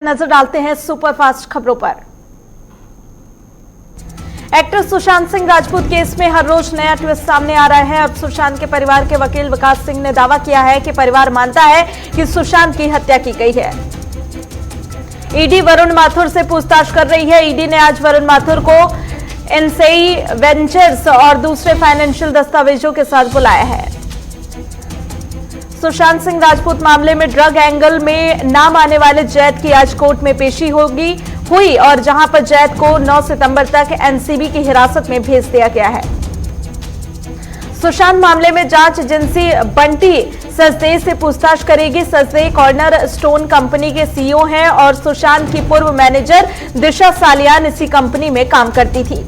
नजर डालते हैं सुपरफास्ट खबरों पर। एक्टर सुशांत सिंह राजपूत केस में हर रोज नया ट्विस्ट सामने आ रहा है। अब सुशांत के परिवार के वकील विकास सिंह ने दावा किया है कि परिवार मानता है कि सुशांत की हत्या की गई है। ईडी वरुण माथुर से पूछताछ कर रही है। ईडी ने आज वरुण माथुर को एनसेई वेंचर्स और दूसरे फाइनेंशियल दस्तावेजों के साथ बुलाया है। सुशांत सिंह राजपूत मामले में ड्रग एंगल में नाम आने वाले जैद की आज कोर्ट में पेशी हुई और जहां पर जैद को 9 सितंबर तक एनसीबी की हिरासत में भेज दिया गया है। सुशांत मामले में जांच एजेंसी बंटी सचदेव से पूछताछ करेगी। सचदेव कॉर्नर स्टोन कंपनी के सीईओ हैं और सुशांत की पूर्व मैनेजर दिशा सालियान इसी कंपनी में काम करती थी।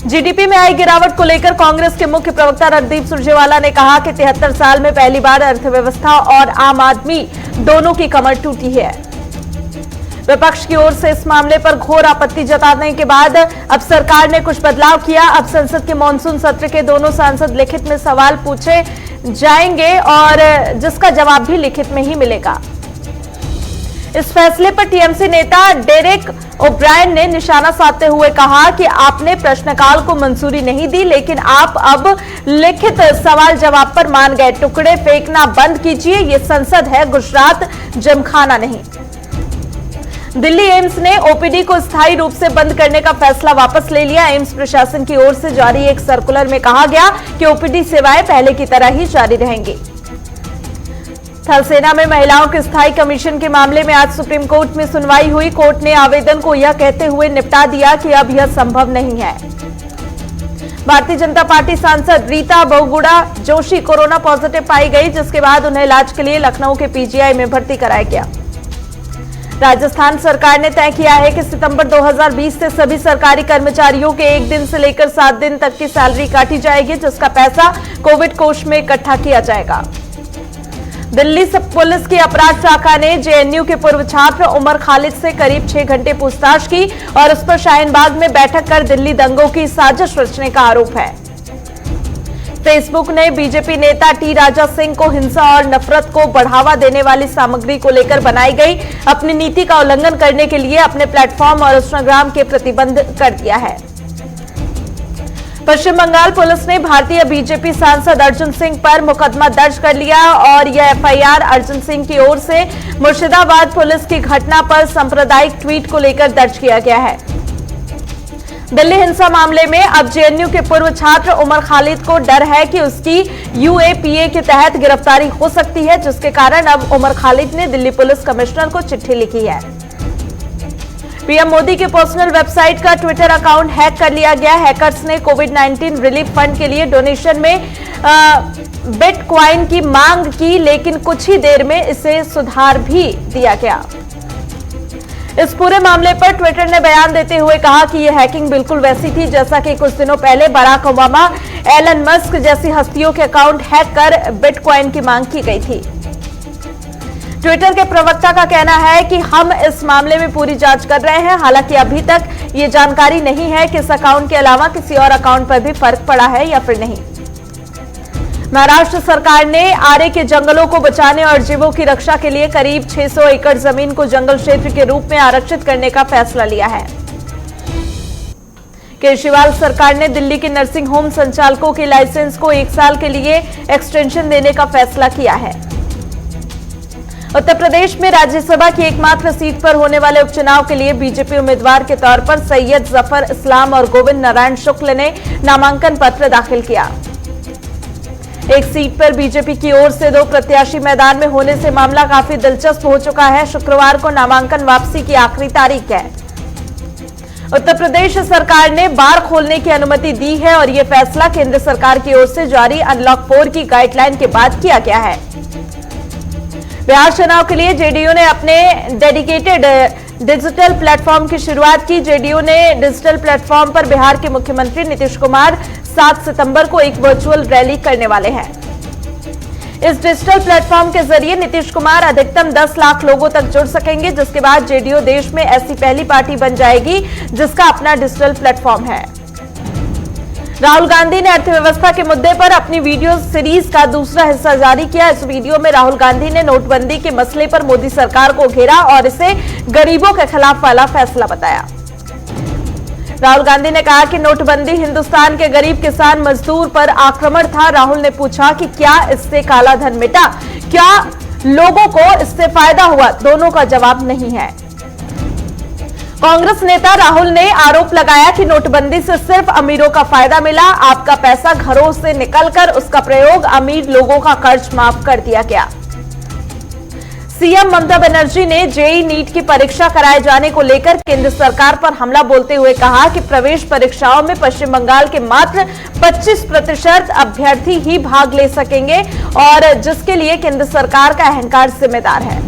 जीडीपी में आई गिरावट को लेकर कांग्रेस के मुख्य प्रवक्ता रणदीप सुरजेवाला ने कहा कि 73 साल में पहली बार अर्थव्यवस्था और आम आदमी दोनों की कमर टूटी है। विपक्ष की ओर से इस मामले पर घोर आपत्ति जताने के बाद अब सरकार ने कुछ बदलाव किया। अब संसद के मॉनसून सत्र के दोनों सांसद लिखित में सवाल पूछे जाएंगे और जिसका जवाब भी लिखित में ही मिलेगा। इस फैसले पर टीएमसी नेता डेरेक ओब्रायन ने निशाना साधते हुए कहा कि आपने प्रश्नकाल को मंजूरी नहीं दी, लेकिन आप अब लिखित सवाल जवाब पर मान गए। टुकड़े फेंकना बंद कीजिए, ये संसद है, गुजरात जिमखाना नहीं। दिल्ली एम्स ने ओपीडी को स्थायी रूप से बंद करने का फैसला वापस ले लिया। एम्स प्रशासन की ओर से जारी एक सर्कुलर में कहा गया कि ओपीडी सेवाएं पहले की तरह ही जारी रहेंगी। थल सेना में महिलाओं के स्थायी कमीशन के मामले में आज सुप्रीम कोर्ट में सुनवाई हुई। कोर्ट ने आवेदन को यह कहते हुए निपटा दिया कि अब यह संभव नहीं है। भारतीय जनता पार्टी सांसद रीता बहुगुणा जोशी कोरोना पॉजिटिव पाई गई, जिसके बाद उन्हें इलाज के लिए लखनऊ के पीजीआई में भर्ती कराया गया। राजस्थान सरकार ने तय किया है कि सितंबर 2020 से सभी सरकारी कर्मचारियों के 1 दिन से लेकर 7 दिन तक की सैलरी काटी जाएगी, जिसका पैसा कोविड कोष में इकट्ठा किया जाएगा। दिल्ली पुलिस की अपराध शाखा ने जेएनयू के पूर्व छात्र उमर खालिद से करीब 6 घंटे पूछताछ की और उस पर शाहीन बाग में बैठक कर दिल्ली दंगों की साजिश रचने का आरोप है। फेसबुक ने बीजेपी नेता टी राजा सिंह को हिंसा और नफरत को बढ़ावा देने वाली सामग्री को लेकर बनाई गई अपनी नीति का उल्लंघन करने के लिए अपने प्लेटफॉर्म और इंस्टाग्राम के प्रतिबंध कर दिया है। पश्चिम बंगाल पुलिस ने भारतीय बीजेपी सांसद अर्जुन सिंह पर मुकदमा दर्ज कर लिया और यह एफआईआर अर्जुन सिंह की ओर से मुर्शिदाबाद पुलिस की घटना पर सांप्रदायिक ट्वीट को लेकर दर्ज किया गया है। दिल्ली हिंसा मामले में अब जेएनयू के पूर्व छात्र उमर खालिद को डर है कि उसकी यूएपीए के तहत गिरफ्तारी हो सकती है, जिसके कारण अब उमर खालिद ने दिल्ली पुलिस कमिश्नर को चिट्ठी लिखी है। पीएम मोदी के पर्सनल वेबसाइट का ट्विटर अकाउंट हैक कर लिया गया। हैकर्स ने कोविड-19 रिलीफ फंड के लिए डोनेशन में बिटकॉइन की मांग की, लेकिन कुछ ही देर में इसे सुधार भी दिया गया। इस पूरे मामले पर ट्विटर ने बयान देते हुए कहा कि यह हैकिंग बिल्कुल वैसी थी जैसा कि कुछ दिनों पहले बराक ओबामा, एलन मस्क जैसी हस्तियों के अकाउंट हैक कर बिटकॉइन की मांग की गई थी। ट्विटर के प्रवक्ता का कहना है कि हम इस मामले में पूरी जांच कर रहे हैं। हालांकि अभी तक ये जानकारी नहीं है कि इस अकाउंट के अलावा किसी और अकाउंट पर भी फर्क पड़ा है या फिर नहीं। महाराष्ट्र सरकार ने आरे के जंगलों को बचाने और जीवों की रक्षा के लिए करीब 600 एकड़ जमीन को जंगल क्षेत्र के रूप में आरक्षित करने का फैसला लिया है। केजरीवाल सरकार ने दिल्ली के नर्सिंग होम संचालकों के लाइसेंस को 1 साल के लिए एक्सटेंशन देने का फैसला किया है। उत्तर प्रदेश में राज्यसभा की एकमात्र सीट पर होने वाले उपचुनाव के लिए बीजेपी उम्मीदवार के तौर पर सैयद जफर इस्लाम और गोविंद नारायण शुक्ल ने नामांकन पत्र दाखिल किया। एक सीट पर बीजेपी की ओर से 2 प्रत्याशी मैदान में होने से मामला काफी दिलचस्प हो चुका है। शुक्रवार को नामांकन वापसी की आखिरी तारीख है। उत्तर प्रदेश सरकार ने बार खोलने की अनुमति दी है और यह फैसला केंद्र सरकार की ओर से जारी अनलॉक 4 की गाइडलाइन के बाद किया गया है। बिहार चुनाव के लिए जेडीयू ने अपने डेडिकेटेड डिजिटल प्लेटफॉर्म की शुरुआत की। जेडीयू ने डिजिटल प्लेटफॉर्म पर बिहार के मुख्यमंत्री नीतीश कुमार 7 सितंबर को एक वर्चुअल रैली करने वाले हैं। इस डिजिटल प्लेटफॉर्म के जरिए नीतीश कुमार अधिकतम 10 लाख लोगों तक जुड़ सकेंगे, जिसके बाद जेडीयू देश में ऐसी पहली पार्टी बन जाएगी जिसका अपना डिजिटल प्लेटफॉर्म है। राहुल गांधी ने अर्थव्यवस्था के मुद्दे पर अपनी वीडियो सीरीज का दूसरा हिस्सा जारी किया। इस वीडियो में राहुल गांधी ने नोटबंदी के मसले पर मोदी सरकार को घेरा और इसे गरीबों के खिलाफ वाला फैसला बताया। राहुल गांधी ने कहा कि नोटबंदी हिंदुस्तान के गरीब किसान मजदूर पर आक्रमण था। राहुल ने पूछा कि क्या इससे काला धन मिटा, क्या लोगों को इससे फायदा हुआ? दोनों का जवाब नहीं है। कांग्रेस नेता राहुल ने आरोप लगाया कि नोटबंदी से सिर्फ अमीरों का फायदा मिला। आपका पैसा घरों से निकलकर उसका प्रयोग अमीर लोगों का कर्ज माफ कर दिया गया। सीएम ममता बनर्जी ने जेईई नीट की परीक्षा कराए जाने को लेकर केंद्र सरकार पर हमला बोलते हुए कहा कि प्रवेश परीक्षाओं में पश्चिम बंगाल के मात्र 25% अभ्यर्थी ही भाग ले सकेंगे और जिसके लिए केंद्र सरकार का अहंकार जिम्मेदार है।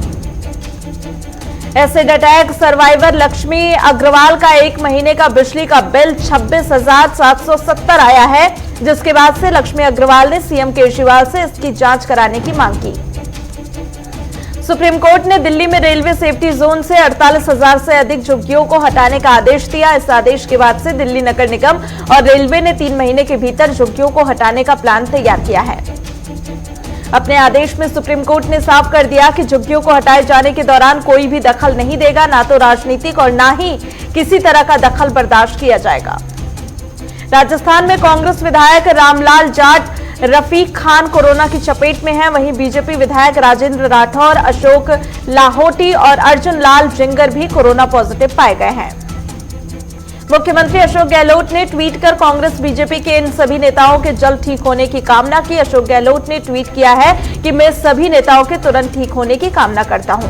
Acid attack survivor Lakshmi Agarwal का 1 महीने का बिजली का बिल 26,770 आया है, जिसके बाद से लक्ष्मी अग्रवाल ने सीएम केजरीवाल से इसकी जांच कराने की मांग की। सुप्रीम कोर्ट ने दिल्ली में रेलवे सेफ्टी जोन से 48,000 से अधिक झुग्गियों को हटाने का आदेश दिया। इस आदेश के बाद से दिल्ली नगर निगम और रेलवे ने 3 महीने के भीतर झुग्गियों को हटाने का प्लान तैयार किया है। अपने आदेश में सुप्रीम कोर्ट ने साफ कर दिया कि झुग्गियों को हटाए जाने के दौरान कोई भी दखल नहीं देगा, ना तो राजनीतिक और ना ही किसी तरह का दखल बर्दाश्त किया जाएगा। राजस्थान में कांग्रेस विधायक रामलाल जाट रफीक खान कोरोना की चपेट में हैं। वहीं बीजेपी विधायक राजेंद्र राठौर, अशोक लाहोटी और अर्जुन लाल जिंगर भी कोरोना पॉजिटिव पाए गए हैं। मुख्यमंत्री अशोक गहलोत ने ट्वीट कर कांग्रेस बीजेपी के इन सभी नेताओं के जल्द ठीक होने की कामना की। अशोक गहलोत ने ट्वीट किया है कि मैं सभी नेताओं के तुरंत ठीक होने की कामना करता हूं।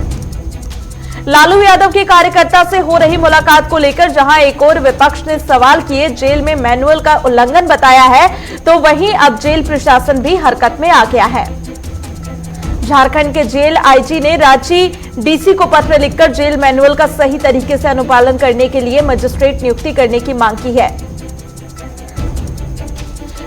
लालू यादव के कार्यकर्ता से हो रही मुलाकात को लेकर जहां एक और विपक्ष ने सवाल किए जेल में मैनुअल का उल्लंघन बताया है, तो वहीं अब जेल प्रशासन भी हरकत में आ गया है। झारखंड के जेल आईजी ने रांची डीसी को पत्र लिखकर जेल मैनुअल का सही तरीके से अनुपालन करने के लिए मजिस्ट्रेट नियुक्ति करने की मांग की है।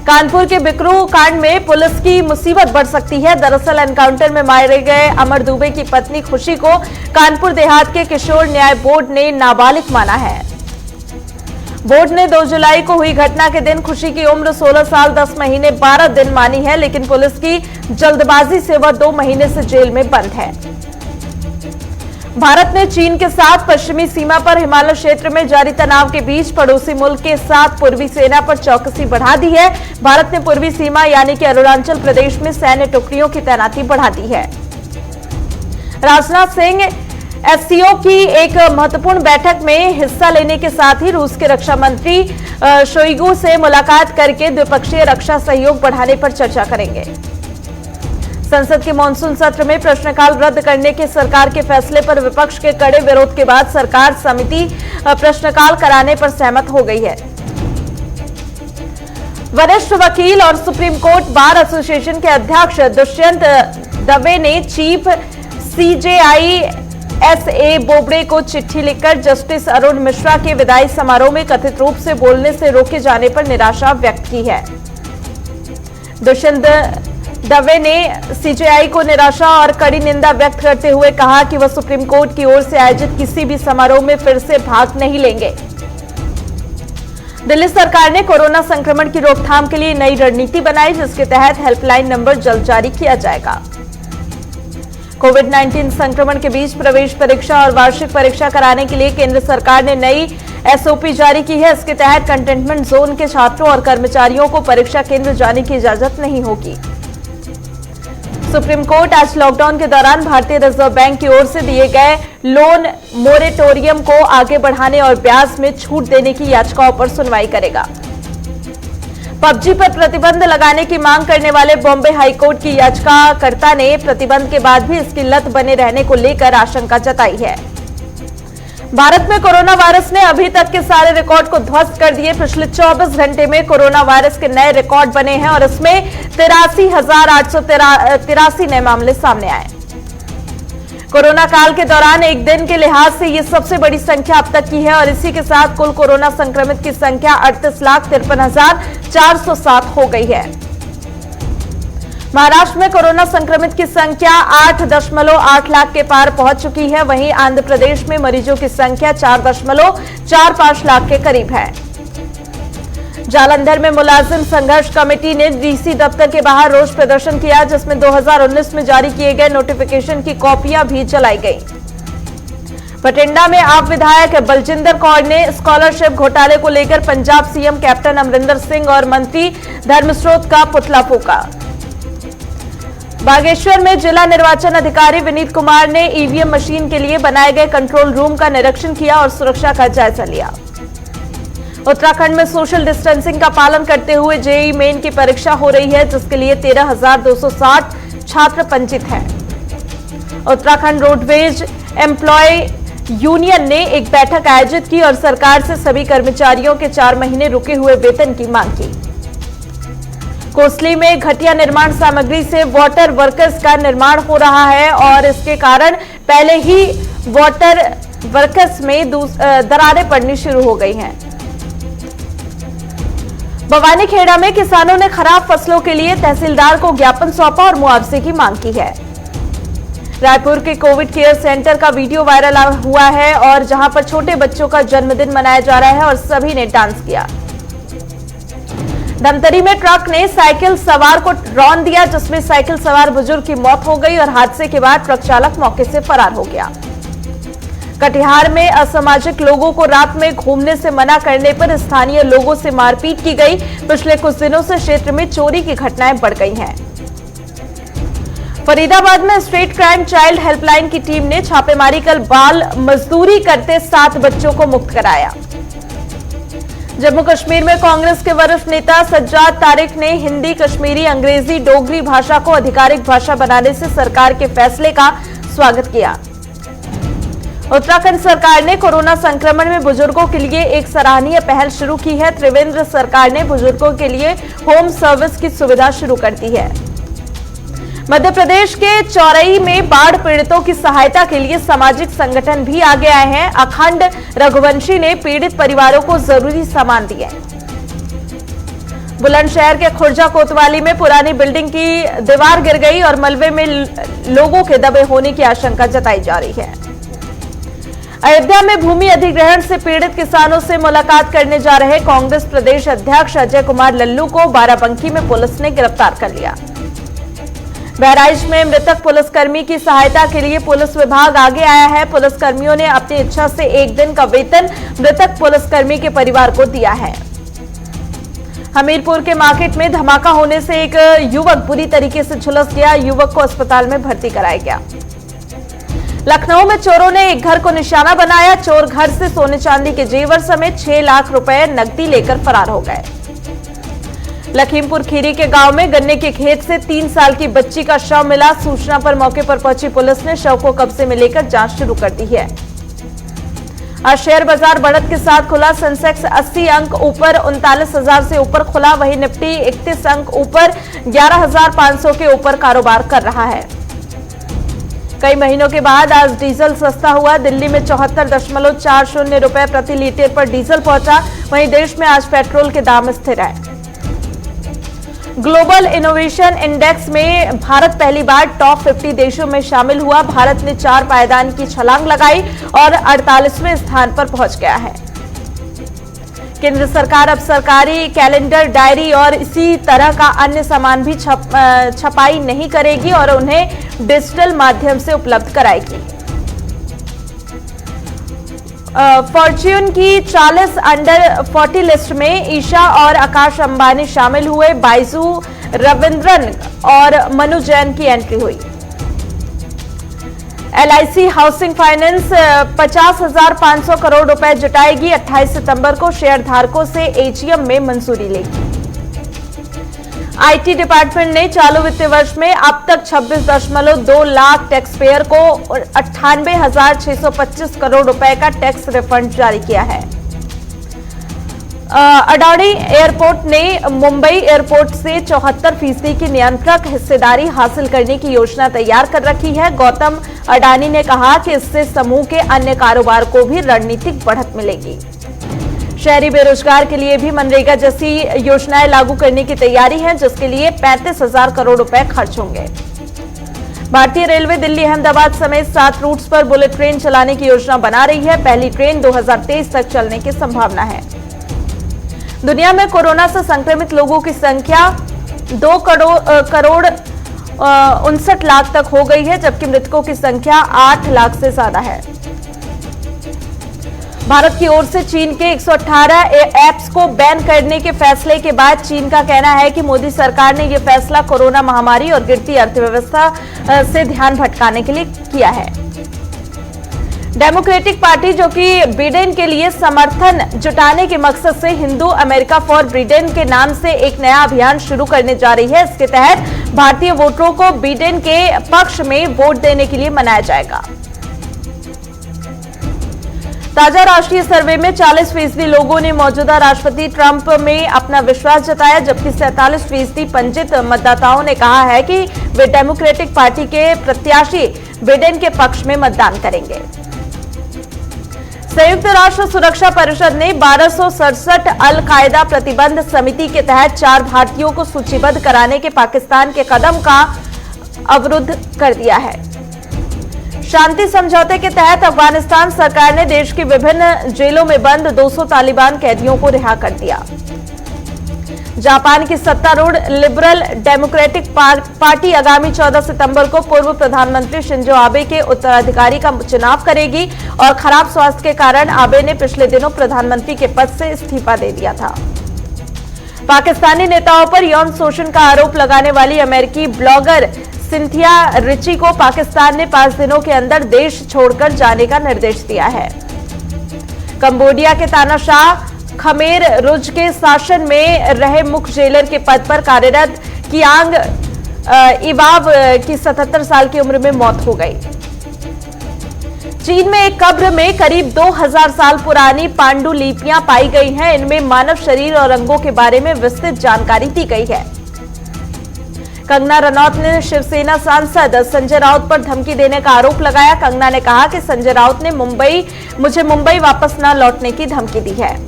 कानपुर के बिकरू कांड में पुलिस की मुसीबत बढ़ सकती है। दरअसल एनकाउंटर में मारे गए अमर दुबे की पत्नी खुशी को कानपुर देहात के किशोर न्याय बोर्ड ने नाबालिग माना है। बोर्ड ने 2 जुलाई को हुई घटना के दिन खुशी की उम्र 16 साल 10 महीने 12 दिन मानी है, लेकिन पुलिस की जल्दबाजी से वह 2 महीने से जेल में बंद है। भारत ने चीन के साथ पश्चिमी सीमा पर हिमालय क्षेत्र में जारी तनाव के बीच पड़ोसी मुल्क के साथ पूर्वी सेना पर चौकसी बढ़ा दी है। भारत ने पूर्वी सीमा यानी कि अरुणाचल प्रदेश में सैन्य टुकड़ियों की तैनाती बढ़ा दी है। राजनाथ सिंह एससीओ की एक महत्वपूर्ण बैठक में हिस्सा लेने के साथ ही रूस के रक्षा मंत्री शोइगु से मुलाकात करके द्विपक्षीय रक्षा सहयोग बढ़ाने पर चर्चा करेंगे। संसद के मानसून सत्र में प्रश्नकाल रद्द करने के सरकार के फैसले पर विपक्ष के कड़े विरोध के बाद सरकार समिति प्रश्नकाल कराने पर सहमत हो गई है। वरिष्ठ वकील और सुप्रीम कोर्ट बार एसोसिएशन के अध्यक्ष दुष्यंत दवे ने चीफ सीजेआई एसए बोबड़े को चिट्ठी लिखकर जस्टिस अरुण मिश्रा के विदाई समारोह में कथित रूप से बोलने से रोके जाने पर निराशा व्यक्त की है। दुष्यंत दवे ने सीजेआई को निराशा और कड़ी निंदा व्यक्त करते हुए कहा कि वह सुप्रीम कोर्ट की ओर से आयोजित किसी भी समारोह में फिर से भाग नहीं लेंगे। दिल्ली सरकार ने कोरोना संक्रमण की रोकथाम के लिए नई रणनीति बनाई, जिसके तहत हेल्पलाइन नंबर जल्द जारी किया जाएगा। कोविड-19 संक्रमण के बीच प्रवेश परीक्षा और वार्षिक परीक्षा कराने के लिए केंद्र सरकार ने नई एसओपी जारी की है। इसके तहत कंटेनमेंट जोन के छात्रों और कर्मचारियों को परीक्षा केंद्र जाने की इजाजत नहीं होगी। सुप्रीम कोर्ट आज लॉकडाउन के दौरान भारतीय रिजर्व बैंक की ओर से दिए गए लोन मोरेटोरियम को आगे बढ़ाने और ब्याज में छूट देने की याचिकाओं पर सुनवाई करेगा। पबजी पर प्रतिबंध लगाने की मांग करने वाले बॉम्बे हाईकोर्ट की याचिकाकर्ता ने प्रतिबंध के बाद भी इसकी लत बने रहने को लेकर आशंका जताई है। भारत में कोरोना वायरस ने अभी तक के सारे रिकॉर्ड को ध्वस्त कर दिए। पिछले 24 घंटे में कोरोना वायरस के नए रिकॉर्ड बने हैं और इसमें 83,883 नए मामले सामने आए। कोरोना काल के दौरान एक दिन के लिहाज से ये सबसे बड़ी संख्या अब तक की है और इसी के साथ कुल कोरोना संक्रमित की संख्या 38,53,407 हो गई है। महाराष्ट्र में कोरोना संक्रमित की संख्या 8.8 लाख के पार पहुंच चुकी है। वहीं आंध्र प्रदेश में मरीजों की संख्या 4.45 लाख के करीब है। जालंधर में मुलाजिम संघर्ष कमेटी ने डीसी दफ्तर के बाहर रोष प्रदर्शन किया, जिसमें 2019 में जारी किए गए नोटिफिकेशन की कॉपियां भी जलाई गई। बठिंडा में आप विधायक बलजिंदर कौर ने स्कॉलरशिप घोटाले को लेकर पंजाब सीएम कैप्टन अमरिंदर सिंह और मंत्री धर्मस्रोत का पुतला फूंका। बागेश्वर में जिला निर्वाचन अधिकारी विनीत कुमार ने ईवीएम मशीन के लिए बनाए गए कंट्रोल रूम का निरीक्षण किया और सुरक्षा का जायजा लिया। उत्तराखंड में सोशल डिस्टेंसिंग का पालन करते हुए जेईई मेन की परीक्षा हो रही है, जिसके लिए 13,260 छात्र पंजीत हैं। उत्तराखंड रोडवेज एम्प्लॉय यूनियन ने एक बैठक आयोजित की और सरकार से सभी कर्मचारियों के 4 महीने रुके हुए वेतन की मांग की। कोसली में घटिया निर्माण सामग्री से वाटर वर्कर्स का निर्माण हो रहा है और इसके कारण पहले ही वाटर वर्कर्स में दरारें पड़नी शुरू हो गई हैं। भवानीखेड़ा में किसानों ने खराब फसलों के लिए तहसीलदार को ज्ञापन सौंपा और मुआवजे की मांग की है। रायपुर के कोविड केयर सेंटर का वीडियो वायरल हुआ है और जहां पर छोटे बच्चों का जन्मदिन मनाया जा रहा है और सभी ने डांस किया। धमतरी में ट्रक ने साइकिल सवार को रौंद दिया, जिसमें साइकिल सवार बुजुर्ग की मौत हो गई और हादसे के बाद ट्रक चालक मौके से फरार हो गया। कटिहार में असामाजिक लोगों को रात में घूमने से मना करने पर स्थानीय लोगों से मारपीट की गई। पिछले कुछ दिनों से क्षेत्र में चोरी की घटनाएं बढ़ गई हैं। फरीदाबाद में स्टेट क्राइम चाइल्ड हेल्पलाइन की टीम ने छापेमारी कर बाल मजदूरी करते 7 बच्चों को मुक्त कराया। जम्मू कश्मीर में कांग्रेस के वरिष्ठ नेता सज्जाद तारिक ने हिंदी, कश्मीरी, अंग्रेजी, डोगरी भाषा को आधिकारिक भाषा बनाने से सरकार के फैसले का स्वागत किया। उत्तराखंड सरकार ने कोरोना संक्रमण में बुजुर्गों के लिए एक सराहनीय पहल शुरू की है। त्रिवेंद्र सरकार ने बुजुर्गों के लिए होम सर्विस की सुविधा शुरू कर दी है। मध्य प्रदेश के चौरई में बाढ़ पीड़ितों की सहायता के लिए सामाजिक संगठन भी आगे आए हैं। अखंड रघुवंशी ने पीड़ित परिवारों को जरूरी सामान दिए। बुलंदशहर के खुर्जा कोतवाली में पुरानी बिल्डिंग की दीवार गिर गई और मलबे में लोगों के दबे होने की आशंका जताई जा रही है। अयोध्या में भूमि अधिग्रहण से पीड़ित किसानों से मुलाकात करने जा रहे कांग्रेस प्रदेश अध्यक्ष अजय कुमार लल्लू को बाराबंकी में पुलिस ने गिरफ्तार कर लिया। बहराइच में मृतक पुलिसकर्मी की सहायता के लिए पुलिस विभाग आगे आया है। पुलिसकर्मियों ने अपनी इच्छा से 1 दिन का वेतन मृतक पुलिसकर्मी के परिवार को दिया है। हमीरपुर के मार्केट में धमाका होने से एक युवक बुरी तरीके से झुलस गया। युवक को अस्पताल में भर्ती कराया गया। लखनऊ में चोरों ने एक घर को निशाना बनाया। चोर घर से सोने चांदी के जेवर समेत 6 लाख रुपए नकदी लेकर फरार हो गए। लखीमपुर खीरी के गांव में गन्ने के खेत से 3 साल की बच्ची का शव मिला। सूचना पर मौके पर पहुंची पुलिस ने शव को कब्जे में लेकर जांच शुरू कर दी है। आज शेयर बाजार बढ़त के साथ खुला। सेंसेक्स 80 अंक ऊपर 39,000 से ऊपर खुला। वहीं निफ्टी 31 अंक ऊपर 11,500 के ऊपर कारोबार कर रहा है। कई महीनों के बाद आज डीजल सस्ता हुआ। दिल्ली में 74.40 रुपए प्रति लीटर पर डीजल पहुंचा। वहीं देश में आज पेट्रोल के दाम स्थिर है। ग्लोबल इनोवेशन इंडेक्स में भारत पहली बार टॉप 50 देशों में शामिल हुआ। भारत ने 4 पायदान की छलांग लगाई और 48वें स्थान पर पहुंच गया है। केंद्र सरकार अब सरकारी कैलेंडर, डायरी और इसी तरह का अन्य सामान भी छपाई नहीं करेगी और उन्हें डिजिटल माध्यम से उपलब्ध कराएगी। फॉर्च्यून की 40 अंडर 40 लिस्ट में ईशा और आकाश अंबानी शामिल हुए। बाइजू रविंद्रन और मनु जैन की एंट्री हुई। LIC हाउसिंग फाइनेंस 50,500 करोड़ रुपए जुटाएगी। 28 सितंबर को शेयर धारकों से AGM में मंजूरी लेगी। IT डिपार्टमेंट ने चालू वित्तीय वर्ष में अब तक 26.2 लाख टैक्स पेयर को 98,625 करोड़ रुपए का टैक्स रिफंड जारी किया है। अडानी एयरपोर्ट ने मुंबई एयरपोर्ट से 74% की नियंत्रक हिस्सेदारी हासिल करने की योजना तैयार कर रखी है। गौतम अडानी ने कहा कि इससे समूह के अन्य कारोबार को भी रणनीतिक बढ़त मिलेगी। शहरी बेरोजगार के लिए भी मनरेगा जैसी योजनाएं लागू करने की तैयारी है, जिसके लिए 35,000 करोड़ रुपए खर्च होंगे। भारतीय रेलवे दिल्ली अहमदाबाद समेत 7 रूट्स पर बुलेट ट्रेन चलाने की योजना बना रही है। पहली ट्रेन 2023 तक चलने की संभावना है। दुनिया में कोरोना से संक्रमित लोगों की संख्या 2 करोड़ 59 लाख तक हो गई है, जबकि मृतकों की संख्या 8 लाख से ज्यादा है। भारत की ओर से चीन के 118 ऐप्स को बैन करने के फैसले के बाद चीन का कहना है कि मोदी सरकार ने यह फैसला कोरोना महामारी और गिरती अर्थव्यवस्था से ध्यान भटकाने के लिए किया है। डेमोक्रेटिक पार्टी, जो कि बिडेन के लिए समर्थन जुटाने के मकसद से हिंदू अमेरिका फॉर बिडेन के नाम से एक नया अभियान शुरू करने जा रही है। इसके तहत भारतीय वोटरों को बिडेन के पक्ष में वोट देने के लिए मनाया जाएगा। ताजा राष्ट्रीय सर्वे में 40% लोगों ने मौजूदा राष्ट्रपति ट्रंप में अपना विश्वास जताया, जबकि 47% पंजित मतदाताओं ने कहा है कि वे डेमोक्रेटिक पार्टी के प्रत्याशी बिडेन के पक्ष में मतदान करेंगे। संयुक्त राष्ट्र सुरक्षा परिषद ने 1267 अल कायदा प्रतिबंध समिति के तहत 4 भारतीयों को सूचीबद्ध कराने के पाकिस्तान के कदम का अवरुद्ध कर दिया है। शांति समझौते के तहत अफगानिस्तान सरकार ने देश की विभिन्न जेलों में बंद 200 तालिबान कैदियों को रिहा कर दिया। जापान की सत्तारूढ़ लिबरल डेमोक्रेटिक पार्टी आगामी 14 सितंबर को पूर्व प्रधानमंत्री शिंजो आबे के उत्तराधिकारी का चुनाव करेगी और खराब स्वास्थ्य के कारण आबे ने पिछले दिनों प्रधानमंत्री के पद से इस्तीफा दे दिया था। पाकिस्तानी नेताओं पर यौन शोषण का आरोप लगाने वाली अमेरिकी ब्लॉगर सिंथिया रिची को पाकिस्तान ने 5 दिनों के अंदर देश छोड़कर जाने का निर्देश दिया है। कंबोडिया के तानाशाह खमेर रुज के शासन में रहे मुख्य जेलर के पद पर कार्यरत कियांग इवाब की 77 साल की उम्र में मौत हो गई। चीन में एक कब्र में करीब 2000 साल पुरानी पांडुलिपियां पाई गई हैं। इनमें मानव शरीर और अंगों के बारे में विस्तृत जानकारी दी गई है। कंगना रनौत ने शिवसेना सांसद संजय राउत पर धमकी देने का आरोप लगाया। कंगना ने कहा कि संजय राउत ने मुझे मुंबई वापस न लौटने की धमकी दी है।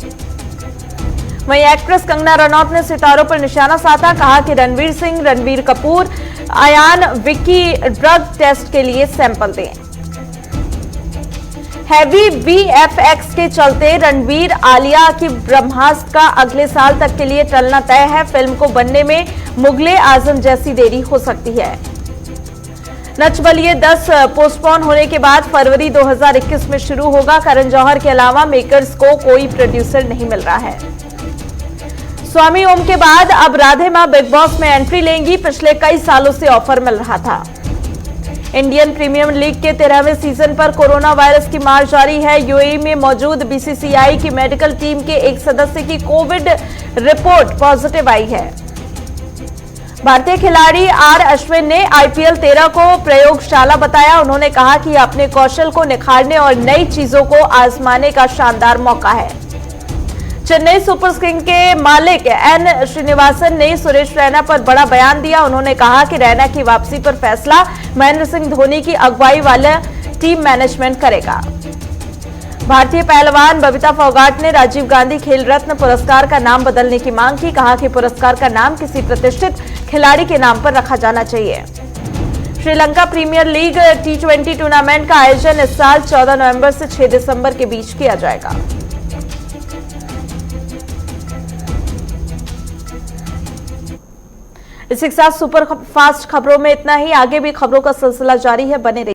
वहीं एक्ट्रेस कंगना रनौत ने सितारों पर निशाना साधा, कहा कि रणवीर सिंह, रणबीर कपूर, अयान विक्की ड्रग टेस्ट के लिए सैंपल दें। हैवी वीएफएक्स के चलते रणवीर आलिया की ब्रह्मास्त्र का अगले साल तक के लिए टलना तय है। फिल्म को बनने में मुगले आजम जैसी देरी हो सकती है। नच बलिए 10 पोस्टपोन होने के बाद फरवरी 2021 में शुरू होगा। करण जौहर के अलावा मेकर्स को कोई प्रोड्यूसर नहीं मिल रहा है। स्वामी ओम के बाद अब राधे मां बिग बॉस में एंट्री लेंगी। पिछले कई सालों से ऑफर मिल रहा था। इंडियन प्रीमियर लीग के 13वें सीजन पर कोरोना वायरस की मार जारी है। यूएई में मौजूद बीसीसीआई की मेडिकल टीम के एक सदस्य की कोविड रिपोर्ट पॉजिटिव आई है। भारतीय खिलाड़ी आर अश्विन ने आईपीएल 13 को प्रयोगशाला बताया। उन्होंने कहा कि अपने कौशल को निखारने और नई चीजों को आजमाने का शानदार मौका है। चेन्नई सुपर किंग्स के मालिक एन श्रीनिवासन ने सुरेश रैना पर बड़ा बयान दिया। उन्होंने कहा कि रैना की वापसी पर फैसला महेंद्र सिंह धोनी की अगुवाई वाला टीम मैनेजमेंट करेगा। भारतीय पहलवान बबीता फोगाट ने राजीव गांधी खेल रत्न पुरस्कार का नाम बदलने की मांग की। कहा कि पुरस्कार का नाम किसी प्रतिष्ठित खिलाड़ी के नाम पर रखा जाना चाहिए। Sri Lanka premiere league T20 tournament का आयोजन इस साल 14 नवंबर से 6 दिसंबर के बीच किया जाएगा। इसी के साथ सुपर फास्ट खबरों में इतना ही। आगे भी खबरों का सिलसिला जारी है, बने रहिए।